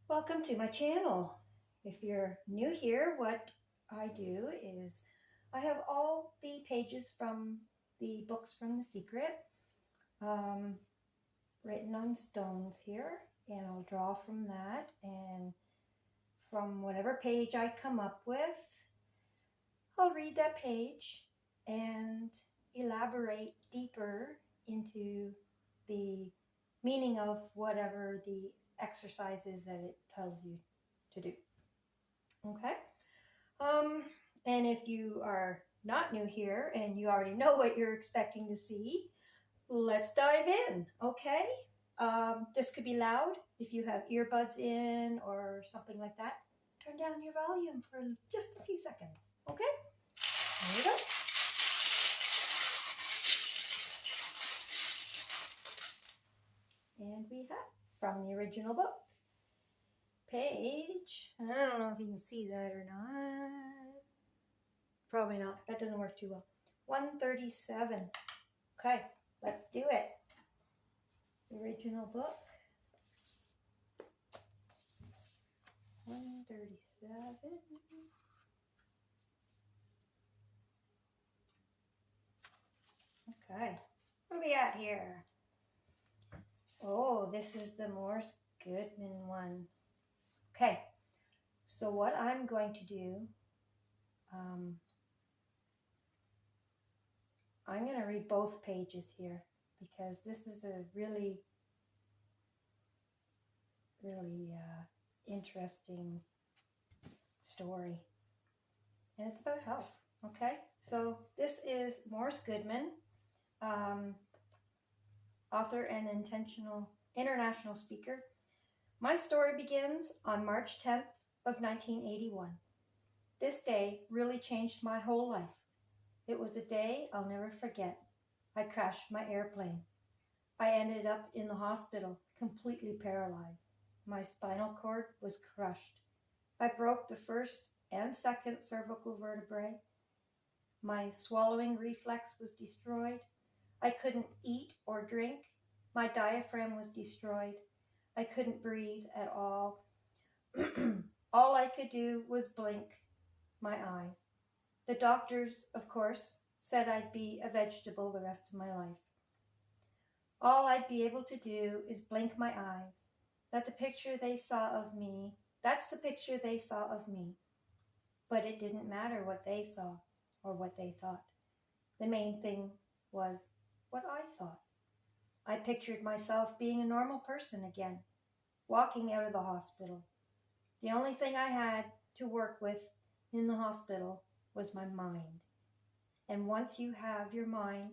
Welcome to my channel. If you're new here, what I do is I have all the pages from the books from The Secret um, written on stones here, and I'll draw from that, and from whatever page I come up with, I'll read that page and elaborate deeper into the meaning of whatever the exercise is that it tells you to do. Okay? Um, and if you are not new here and you already know what you're expecting to see, let's dive in, okay? This could be loud if you have earbuds in or something like that. Turn down your volume for just a few seconds, okay? There you go. And we have from the original book, page, I don't know if you can see that or not. Probably not. That doesn't work too well. 137. Okay, let's do it. The original book. 137. Okay, what do we got here? Oh, this is the Morse Goodman one. Okay, so what I'm going to do, I'm going to read both pages here because this is a really interesting story, and it's about health. Okay, so this is Morse Goodman, author and international speaker. My story begins on March 10th of 1981. This day really changed my whole life. It was a day I'll never forget. I crashed my airplane. I ended up in the hospital, completely paralyzed. My spinal cord was crushed. I broke the first and second cervical vertebrae. My swallowing reflex was destroyed. I couldn't eat or drink. My diaphragm was destroyed. I couldn't breathe at all. All I could do was blink my eyes. The doctors, of course, said I'd be a vegetable the rest of my life. All I'd be able to do is blink my eyes. That's the picture they saw of me. But it didn't matter what they saw or what they thought. The main thing was what I thought. I pictured myself being a normal person again, walking out of the hospital. The only thing I had to work with in the hospital was my mind. And once you have your mind,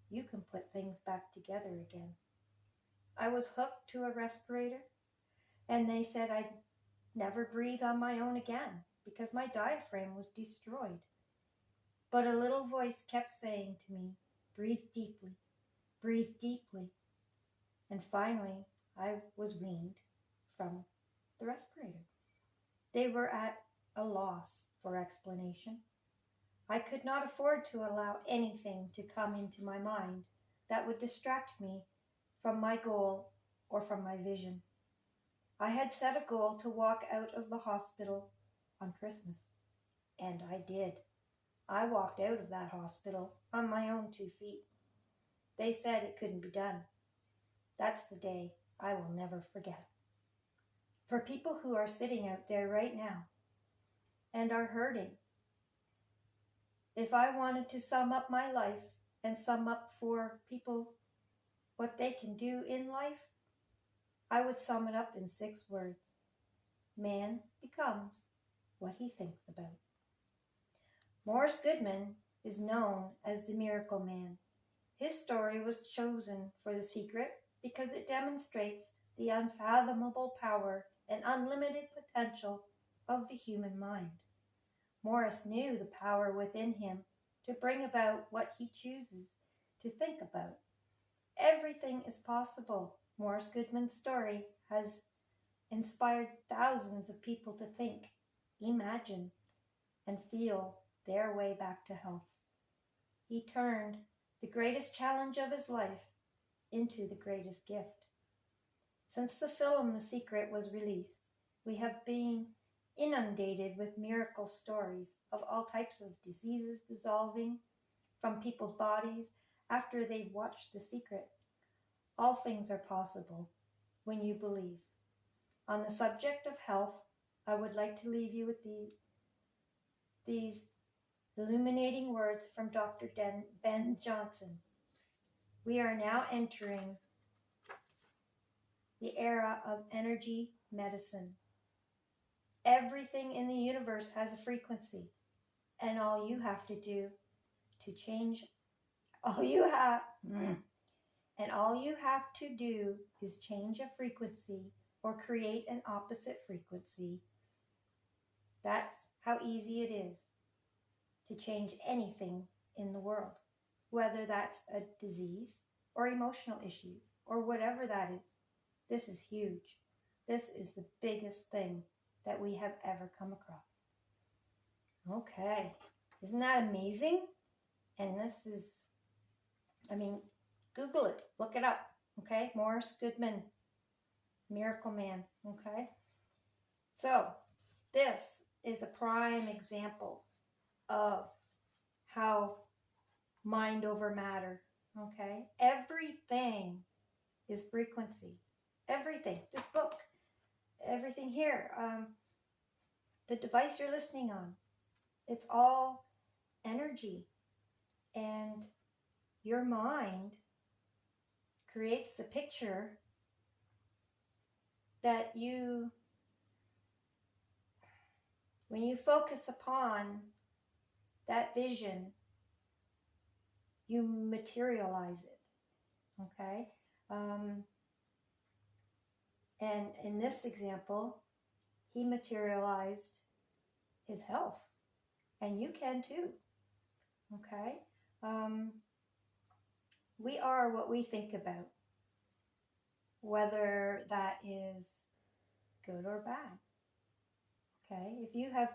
you can put things back together again. I was hooked to a respirator, and they said I'd never breathe on my own again because my diaphragm was destroyed. But a little voice kept saying to me, breathe deeply, breathe deeply. And finally, I was weaned from the respirator. They were at a loss for explanation. I could not afford to allow anything to come into my mind that would distract me from my goal or from my vision. I had set a goal to walk out of the hospital on Christmas, and I did. I walked out of that hospital on my own 2 feet. They said it couldn't be done. That's the day I will never forget. For people who are sitting out there right now and are hurting, if I wanted to sum up my life and sum up for people what they can do in life, I would sum it up in 6 words. Man becomes what he thinks about. Morse Goodman is known as the Miracle Man. His story was chosen for The Secret because it demonstrates the unfathomable power and unlimited potential of the human mind. Morris knew the power within him to bring about what he chooses to think about. Everything is possible. Morris Goodman's story has inspired thousands of people to think, imagine, and feel their way back to health. He turned the greatest challenge of his life into the greatest gift. Since the film The Secret was released, We have been inundated with miracle stories of all types of diseases dissolving from people's bodies after they've watched The Secret. All things are possible when you believe. On the subject of health, I would like to leave you with these illuminating words from Dr. Ben Johnson. We are now entering the era of energy medicine. Everything in the universe has a frequency, and all you have to do to change, all you have to do is change a frequency or create an opposite frequency. That's how easy it is to change anything in the world, whether that's a disease or emotional issues or whatever that is. This is huge. This is the biggest thing that we have ever come across. Okay, isn't that amazing? And this is, Google it, look it up, okay? Morris Goodman, Miracle Man, okay? So this is a prime example of how mind over matter, okay? Everything is frequency. Everything. This book, everything here, the device you're listening on, it's all energy. And your mind creates the picture that when you focus upon that vision, you materialize it, okay? And in this example, he materialized his health, and you can too, okay? We are what we think about, whether that is good or bad, okay? If you have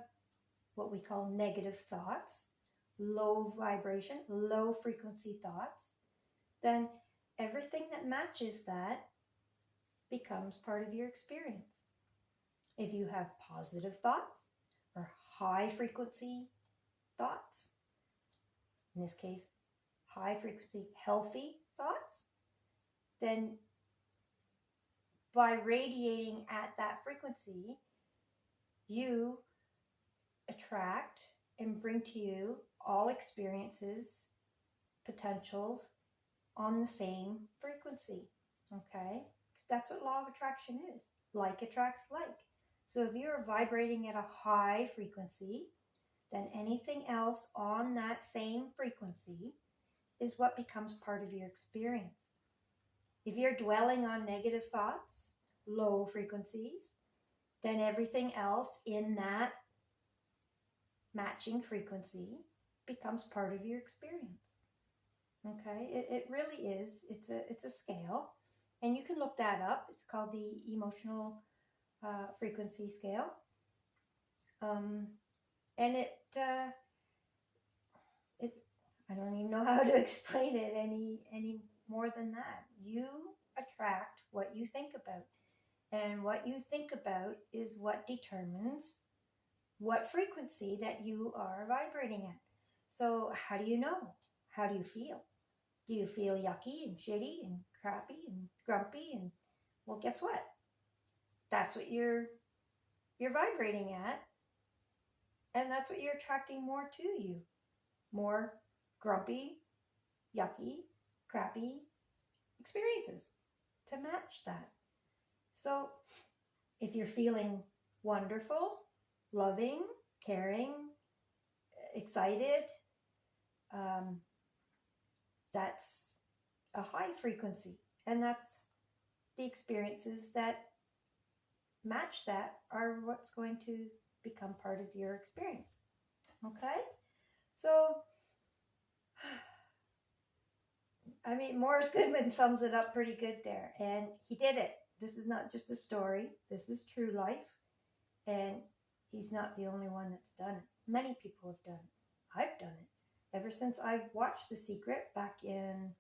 what we call negative thoughts, low vibration, low frequency thoughts, then everything that matches that becomes part of your experience. If you have positive thoughts or high frequency thoughts, in this case, high frequency, healthy thoughts, then by radiating at that frequency, you attract and bring to you all experiences, potentials on the same frequency, okay? That's what law of attraction is. Like attracts like. So if you're vibrating at a high frequency, then anything else on that same frequency is what becomes part of your experience. If you're dwelling on negative thoughts, low frequencies, then everything else in that matching frequency becomes part of your experience. Okay, it really is. It's a scale, and you can look that up. It's called the emotional frequency scale, and it I don't even know how to explain it any more than that. You attract what you think about, and what you think about is what determines what frequency that you are vibrating at. So how do you know? How do you feel? Do you feel yucky and shitty and crappy and grumpy? And well, guess what? That's what you're vibrating at, and that's what you're attracting more to you. More grumpy, yucky, crappy experiences to match that. So if you're feeling wonderful, loving, caring, excited, that's a high frequency, and that's the experiences that match that are what's going to become part of your experience. Okay? So, Morris Goodman sums it up pretty good there, and he did it. This is not just a story. This is true life, and he's not the only one that's done it. Many people have done it. I've done it. Ever since I've watched The Secret back in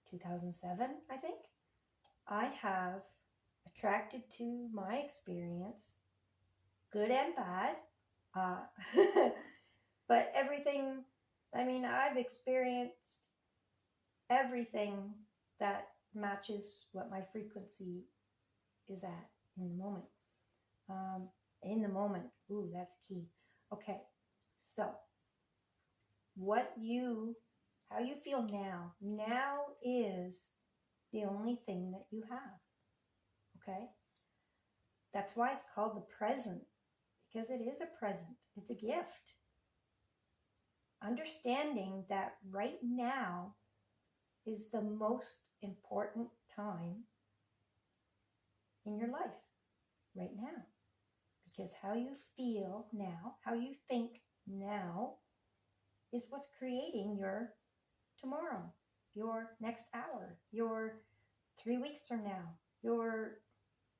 2007, I think, I have attracted to my experience, good and bad. Uh, but everything, I mean, I've experienced everything that matches what my frequency is at in the moment. Um, in the moment. Ooh, that's key. Okay, so how you feel now is the only thing that you have. Okay, that's why it's called the present, because it is a present. It's a gift. Understanding that right now is the most important time in your life, right now. Because how you feel now, how you think now, is what's creating your tomorrow, your next hour, your 3 weeks from now, your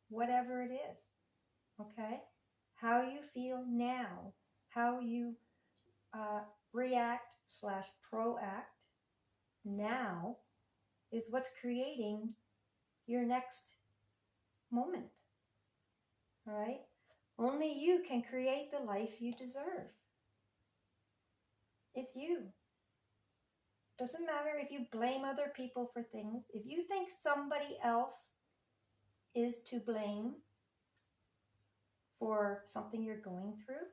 whatever it is. Okay? How you feel now, how you react / proact now is what's creating your next moment. All right? Only you can create the life you deserve. It's you. Doesn't matter if you blame other people for things. If you think somebody else is to blame for something you're going through,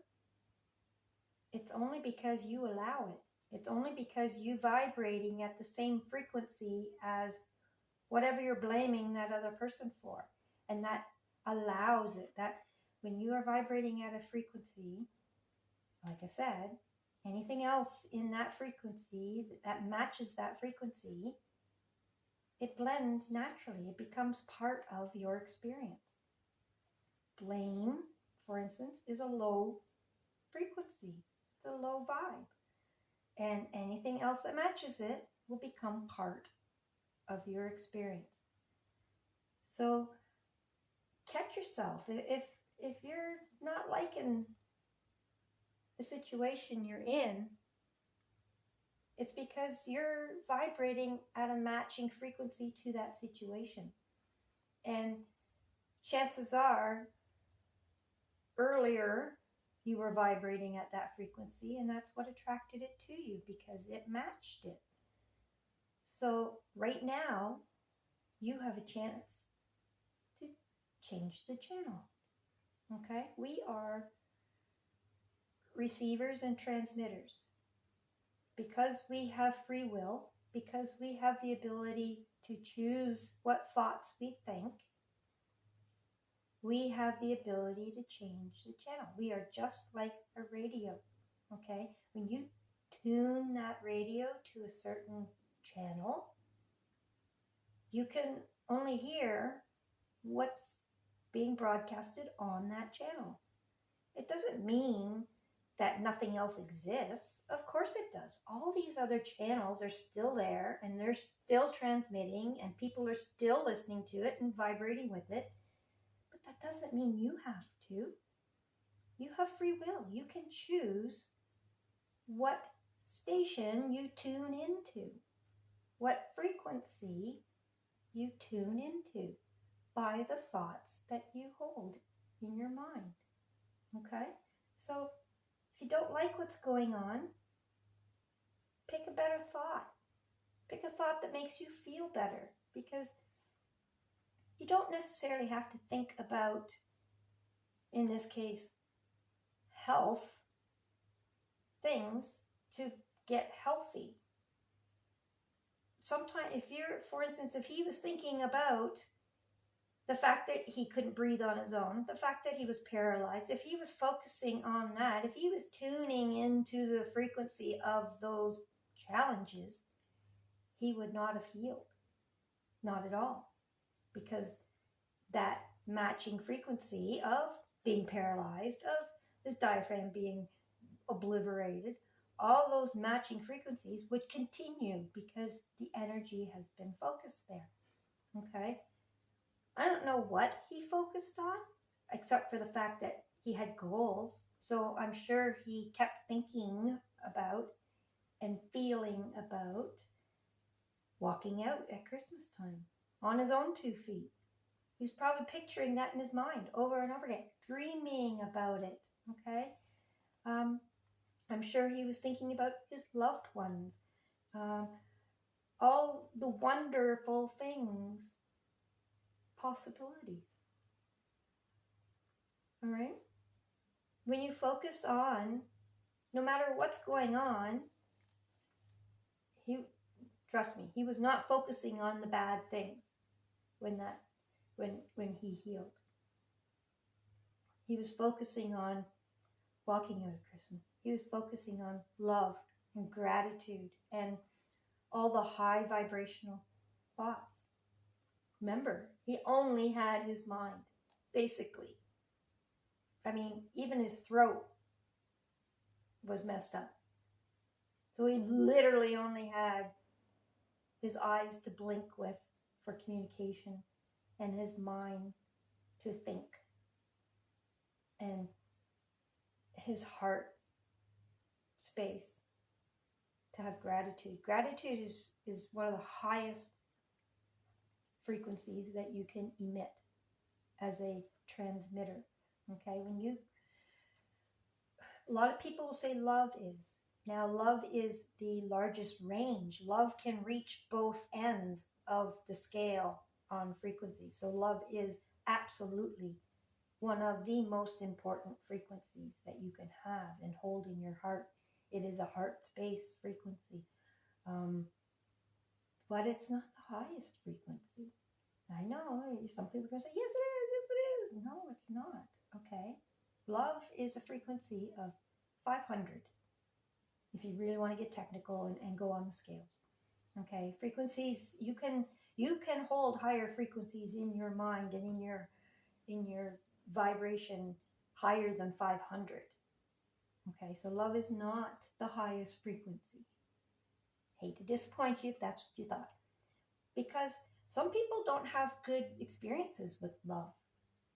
it's only because you allow it. It's only because you're vibrating at the same frequency as whatever you're blaming that other person for. And that allows it. That when you are vibrating at a frequency, like I said, anything else in that frequency that matches that frequency, it blends naturally. It becomes part of your experience. Blame, for instance, is a low frequency. It's a low vibe. And anything else that matches it will become part of your experience. So catch yourself. If you're not liking the situation you're in, it's because you're vibrating at a matching frequency to that situation. And chances are, earlier, you were vibrating at that frequency, and that's what attracted it to you, because it matched it. So right now, you have a chance to change the channel. Okay? We are receivers and transmitters. Because we have free will, because we have the ability to choose what thoughts we think, we have the ability to change the channel. We are just like a radio, okay? When you tune that radio to a certain channel, you can only hear what's being broadcasted on that channel. It doesn't mean that nothing else exists. Of course it does. All these other channels are still there, and they're still transmitting, and people are still listening to it and vibrating with it. But that doesn't mean you have to. You have free will. You can choose what station you tune into, what frequency you tune into by the thoughts that you hold in your mind. Okay? So if you don't like what's going on, pick a better thought. Pick a thought that makes you feel better, because you don't necessarily have to think about, in this case, health things to get healthy. Sometimes for instance, if he was thinking about the fact that he couldn't breathe on his own, the fact that he was paralyzed, if he was focusing on that, if he was tuning into the frequency of those challenges, he would not have healed. Not at all. Because that matching frequency of being paralyzed, of his diaphragm being obliterated, all those matching frequencies would continue because the energy has been focused there. Okay? I don't know what he focused on, except for the fact that he had goals. So I'm sure he kept thinking about and feeling about walking out at Christmas time on his own 2 feet. He was probably picturing that in his mind over and over again, dreaming about it. Okay. Um, I'm sure he was thinking about his loved ones, um, all the wonderful things, possibilities. All right. When you focus on, no matter what's going on, he, trust me, he was not focusing on the bad things when he healed. He was focusing on walking out of Christmas. He was focusing on love and gratitude and all the high vibrational thoughts. Remember, he only had his mind, basically. I mean, even his throat was messed up. So he literally only had his eyes to blink with for communication and his mind to think and his heart space to have gratitude. Gratitude is one of the highest frequencies that you can emit as a transmitter. Okay, a lot of people will say love is. Now, love is the largest range. Love can reach both ends of the scale on frequency. So love is absolutely one of the most important frequencies that you can have and hold in your heart. It is a heart space frequency. But it's not the highest frequency. I know some people are going to say, yes, it is, yes, it is. No, it's not. Okay. Love is a frequency of 500, if you really want to get technical and go on the scales. Okay. Frequencies, you can hold higher frequencies in your mind and in your vibration higher than 500. Okay. So love is not the highest frequency. Hate to disappoint you if that's what you thought. Because some people don't have good experiences with love.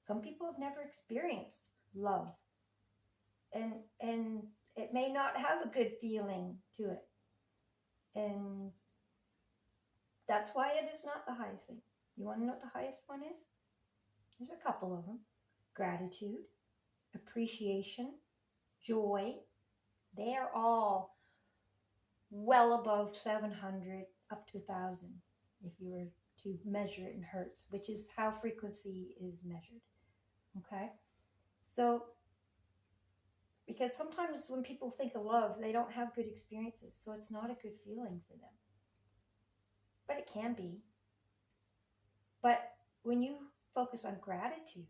Some people have never experienced love. And it may not have a good feeling to it. And that's why it is not the highest thing. You want to know what the highest one is? There's a couple of them. Gratitude, appreciation, joy. They are all well above 700 up to 1,000 if you were to measure it in hertz, which is how frequency is measured. Okay? So, because sometimes when people think of love, they don't have good experiences, so it's not a good feeling for them. But it can be. But when you focus on gratitude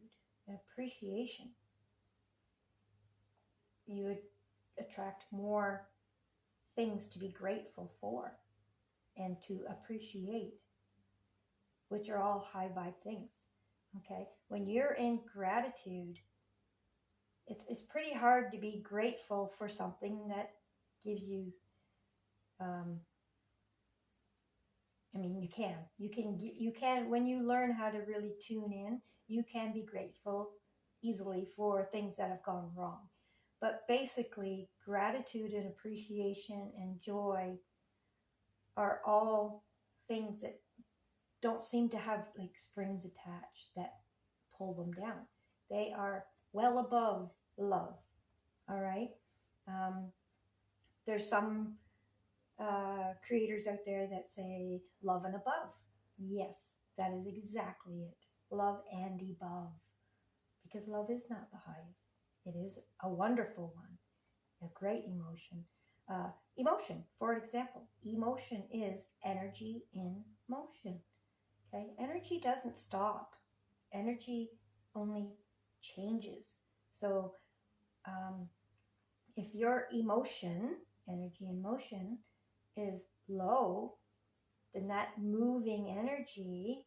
and appreciation, you would attract more things to be grateful for and to appreciate, which are all high vibe things. Okay? When you're in gratitude, it's pretty hard to be grateful for something that gives you, you can, when you learn how to really tune in, you can be grateful easily for things that have gone wrong. But basically, gratitude and appreciation and joy are all things that don't seem to have like strings attached that pull them down. They are well above love. All right. There's some creators out there that say love and above. Yes, that is exactly it. Love and above. Because love is not the highest. It is a wonderful one, a great emotion. Emotion, for example, emotion is energy in motion. Okay, energy doesn't stop. Energy only changes. So if your emotion, energy in motion, is low, then that moving energy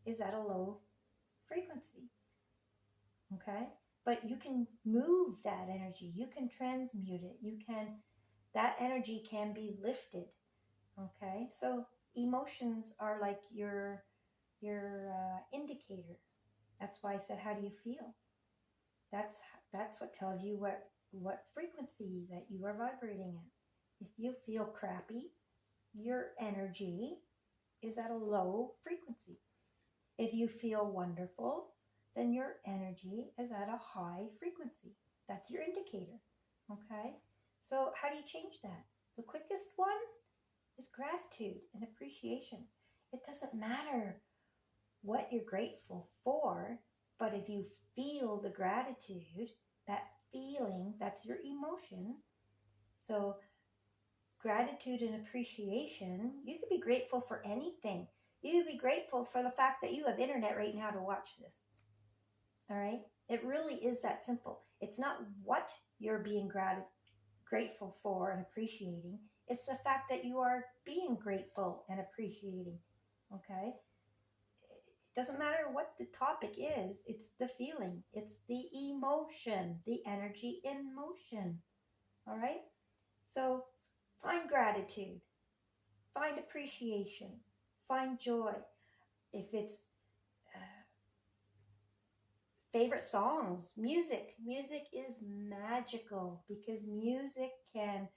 is at a low frequency. Okay? But you can move that energy. You can transmute it. That energy can be lifted. Okay? So emotions are like your indicator. That's why I said, how do you feel? That's what tells you what frequency that you are vibrating in. If you feel crappy, your energy is at a low frequency. If you feel wonderful, then your energy is at a high frequency. That's your indicator. Okay? So, how do you change that? The quickest one is gratitude and appreciation. It doesn't matter what you're grateful for, but if you feel the gratitude, that feeling, that's your emotion. So, gratitude and appreciation, you could be grateful for anything. You could be grateful for the fact that you have internet right now to watch this. All right? It really is that simple. It's not what you're being grateful for and appreciating. It's the fact that you are being grateful and appreciating. Okay? It doesn't matter what the topic is. It's the feeling. It's the emotion, the energy in motion. All right? So find gratitude. Find appreciation. Find joy. If it's favorite songs, music is magical because music can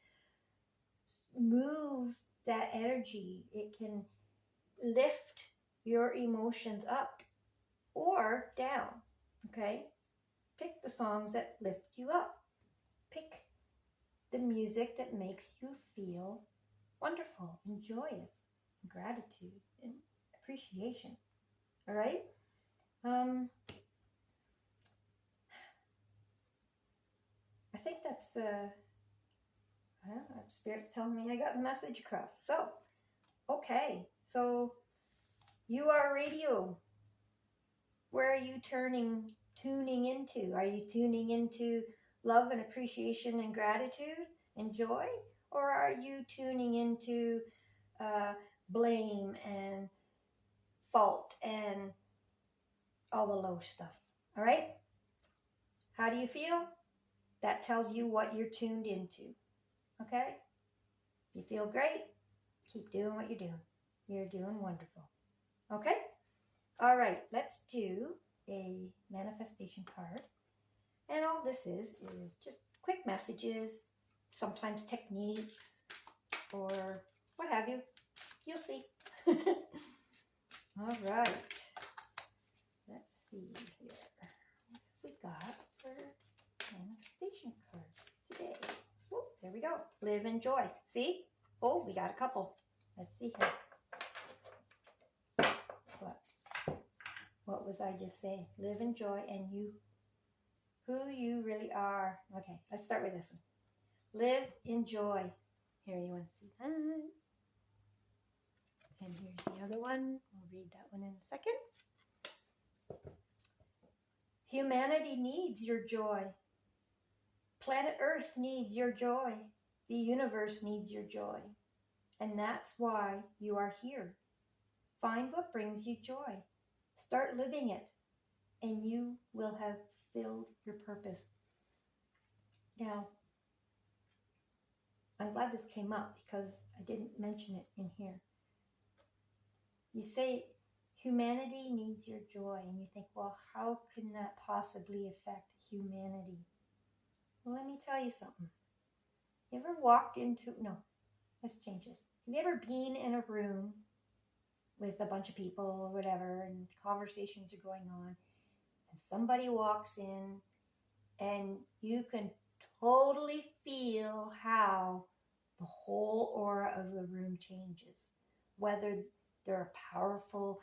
move that energy. It can lift your emotions up or down. Okay? Pick the songs that lift you up. Pick the music that makes you feel wonderful and joyous, gratitude and appreciation. All right? I think that's Spirit's telling me I got the message across. So, okay. So you are radio. Where are you tuning into? Are you tuning into love and appreciation and gratitude and joy? Or are you tuning into blame and fault and all the low stuff? All right? How do you feel? That tells you what you're tuned into. Okay? You feel great? Keep doing what you're doing. You're doing wonderful. Okay? All right, let's do a manifestation card. And all this is just quick messages, sometimes techniques, or what have you. You'll see. All right. Let's see here. What have we got for manifestation cards today? Oh, there we go. Live in joy. See? Oh, we got a couple. Let's see here. What was I just saying? Live in joy and you, who you really are. Okay, let's start with this one. Live in joy. Here, you want to see that? And here's the other one. We'll read that one in a second. Humanity needs your joy. Planet Earth needs your joy. The universe needs your joy. And that's why you are here. Find what brings you joy. Start living it, and you will have fulfilled your purpose. Now, I'm glad this came up because I didn't mention it in here. You say humanity needs your joy, and you think, well, how can that possibly affect humanity? Well, let me tell you something. You ever walked into, no, let's change this. Have you ever been in a room with a bunch of people or whatever, and conversations are going on, and somebody walks in, and you can totally feel how the whole aura of the room changes. Whether they're a powerful,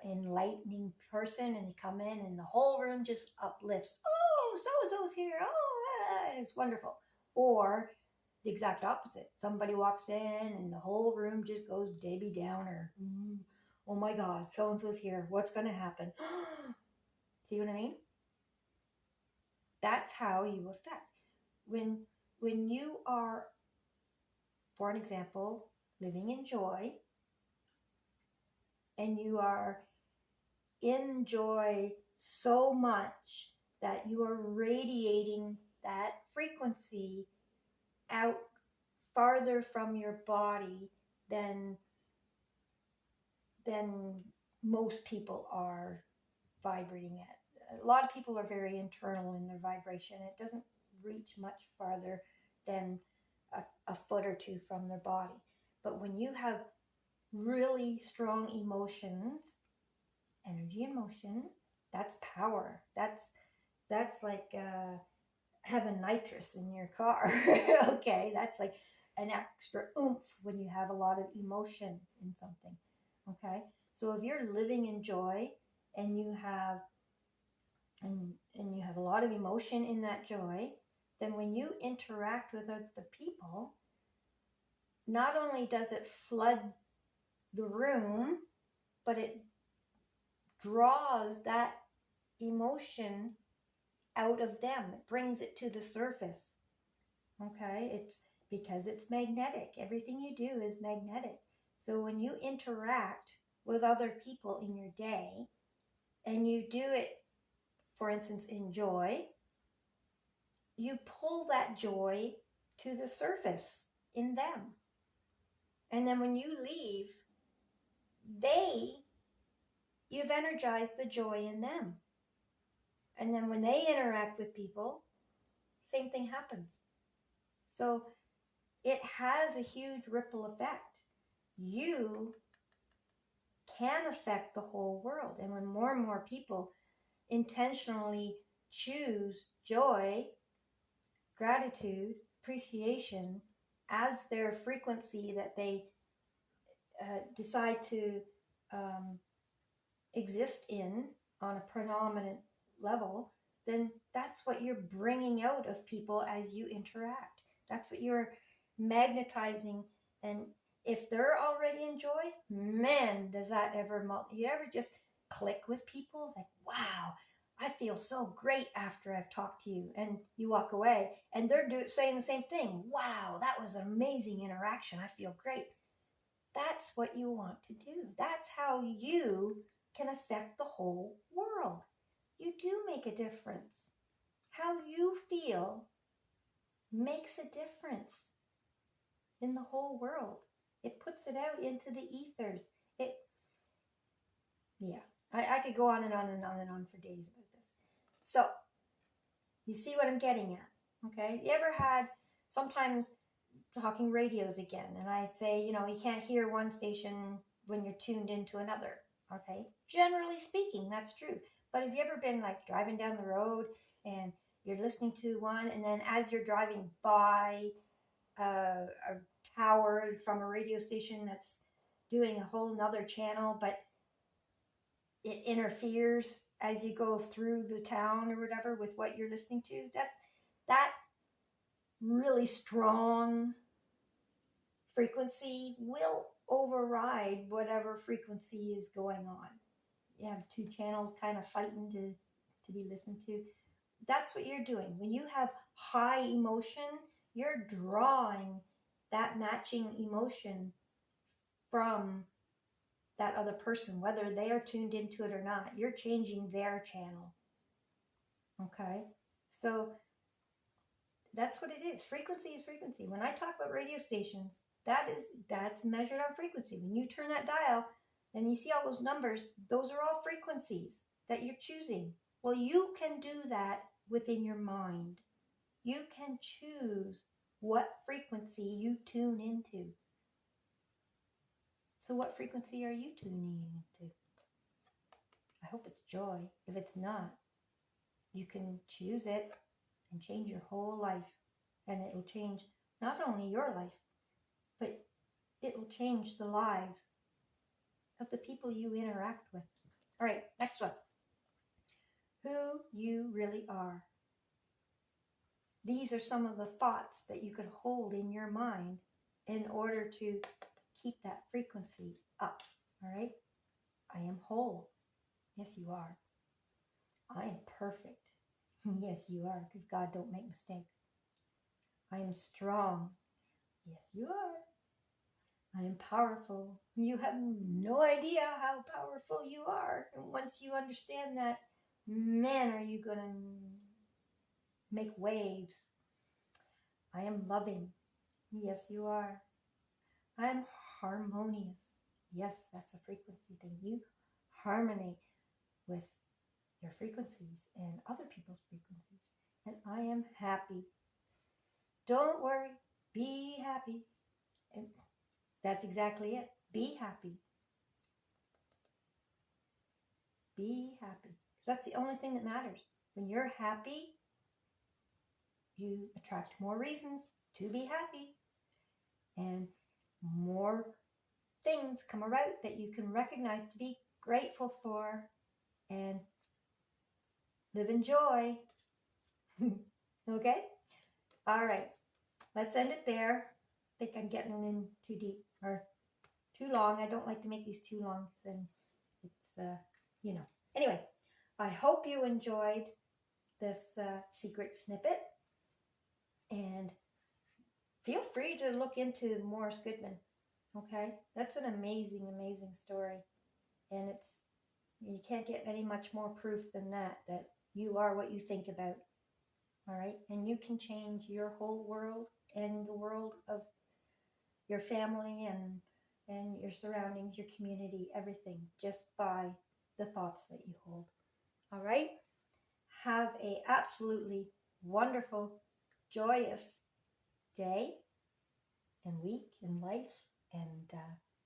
enlightening person, and they come in, and the whole room just uplifts. Oh, so-and-so's here. Oh, it's wonderful. Or the exact opposite. Somebody walks in and the whole room just goes Debbie Downer. Oh my God, so-and-so's here. What's going to happen? See what I mean? That's how you affect. When you are, for an example, living in joy, and you are in joy so much that you are radiating that frequency out farther from your body than most people are vibrating at. A lot of people are very internal in their vibration. It doesn't reach much farther than a foot or two from their body. But when you have really strong emotions energy and motion. That's power. That's like having nitrous in your car. Okay, that's like an extra oomph when you have a lot of emotion in something. Okay, so if you're living in joy and you have and you have a lot of emotion in that joy, then when you interact with the people, not only does it flood the room, but it draws that emotion out of them. It brings it to the surface. Okay, it's because it's magnetic. Everything you do is magnetic. So when you interact with other people in your day and you do it, for instance, in joy, you pull that joy to the surface in them. And then when you leave, you've energized the joy in them. And then when they interact with people, same thing happens. So it has a huge ripple effect. You can affect the whole world. And when more and more people intentionally choose joy, gratitude, appreciation as their frequency that they decide to exist in on a predominant level, then that's what you're bringing out of people as you interact. That's what you're magnetizing. And if they're already in joy, man, does that ever you ever just click with people? Like, wow, I feel so great after I've talked to you. And you walk away and they're saying the same thing. Wow, that was an amazing interaction. I feel great. That's what you want to do. That's how you can affect the whole world. You do make a difference. How you feel makes a difference in the whole world. It puts it out into the ethers. I could go on and on and on and on for days about this. So, you see what I'm getting at, okay? You ever had, sometimes talking radios again, and I say, you can't hear one station when you're tuned into another, okay? Generally speaking, that's true. But have you ever been like driving down the road and you're listening to one, and then as you're driving by a tower from a radio station that's doing a whole nother channel, but it interferes as you go through the town or whatever with what you're listening to? That really strong frequency will override whatever frequency is going on. You have two channels kind of fighting to be listened to. That's what you're doing. When you have high emotion, you're drawing that matching emotion from that other person, whether they are tuned into it or not. You're changing their channel. Okay? So that's what it is. Frequency is frequency. When I talk about radio stations, that's measured on frequency. When you turn that dial and you see all those numbers, those are all frequencies that you're choosing. Well, you can do that within your mind. You can choose what frequency you tune into. So what frequency are you tuning into? I hope it's joy. If it's not, you can choose it and change your whole life. And it will change not only your life, but it will change the lives of the people you interact with. All right, next one. Who you really are. These are some of the thoughts that you could hold in your mind in order to keep that frequency up. All right? I am whole. Yes, you are. I am perfect. Yes, you are, because God don't make mistakes. I am strong. Yes, you are. I am powerful. You have no idea how powerful you are. And once you understand that, man, are you going to make waves. I am loving. Yes, you are. I am harmonious. Yes, that's a frequency thing. You harmony with your frequencies and other people's frequencies. And I am happy. Don't worry. Be happy. And that's exactly it. Be happy. Be happy. Because that's the only thing that matters. When you're happy, you attract more reasons to be happy. And more things come about that you can recognize to be grateful for and live in joy. Okay? All right. Let's end it there. I think I'm getting in too deep or too long. I don't like to make these too long because then it's, Anyway, I hope you enjoyed this secret snippet. And feel free to look into Morris Goodman. Okay? That's an amazing, amazing story. And you can't get any much more proof than that you are what you think about. All right? And you can change your whole world and the world of your family and your surroundings, your community, everything, just by the thoughts that you hold. All right? Have a absolutely wonderful, joyous day and week and life, and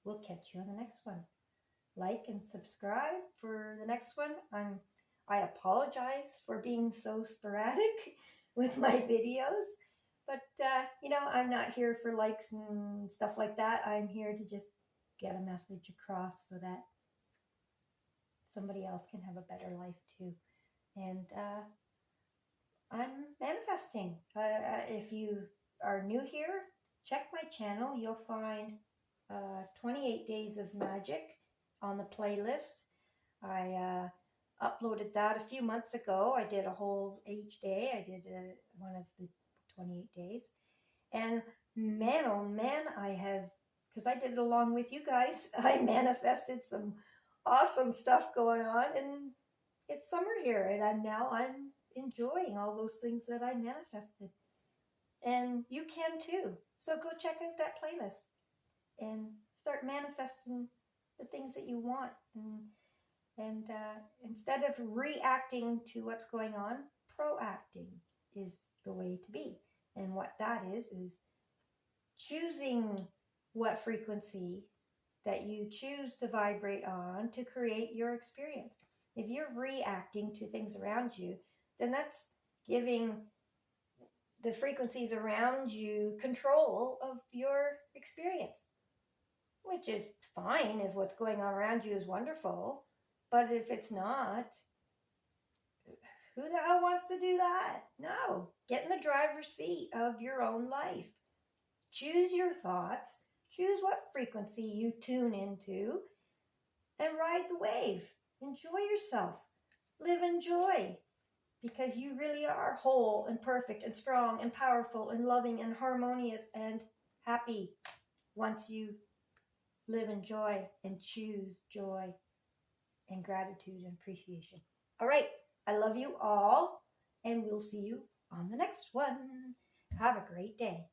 we'll catch you on the next one. Like and subscribe for the next one. I apologize for being so sporadic with my videos, but I'm not here for likes and stuff like that. I'm here to just get a message across so that somebody else can have a better life too. And I'm manifesting. If you are new here, check my channel. You'll find 28 Days of Magic on the playlist. I uploaded that a few months ago. I did a whole each day. I did one of the 28 days. And man, oh man, because I did it along with you guys, I manifested some awesome stuff going on. And it's summer here, and I'm enjoying all those things that I manifested. And you can too. So go check out that playlist and start manifesting the things that you want. And instead of reacting to what's going on, proacting is the way to be. And what that is choosing what frequency that you choose to vibrate on to create your experience. If you're reacting to things around you, then that's giving the frequencies around you control of your experience, which is fine if what's going on around you is wonderful. But if it's not, who the hell wants to do that? No. Get in the driver's seat of your own life. Choose your thoughts. Choose what frequency you tune into and ride the wave. Enjoy yourself. Live in joy, because you really are whole and perfect and strong and powerful and loving and harmonious and happy once you live in joy and choose joy and gratitude and appreciation. All right. I love you all, and we'll see you on the next one. Have a great day.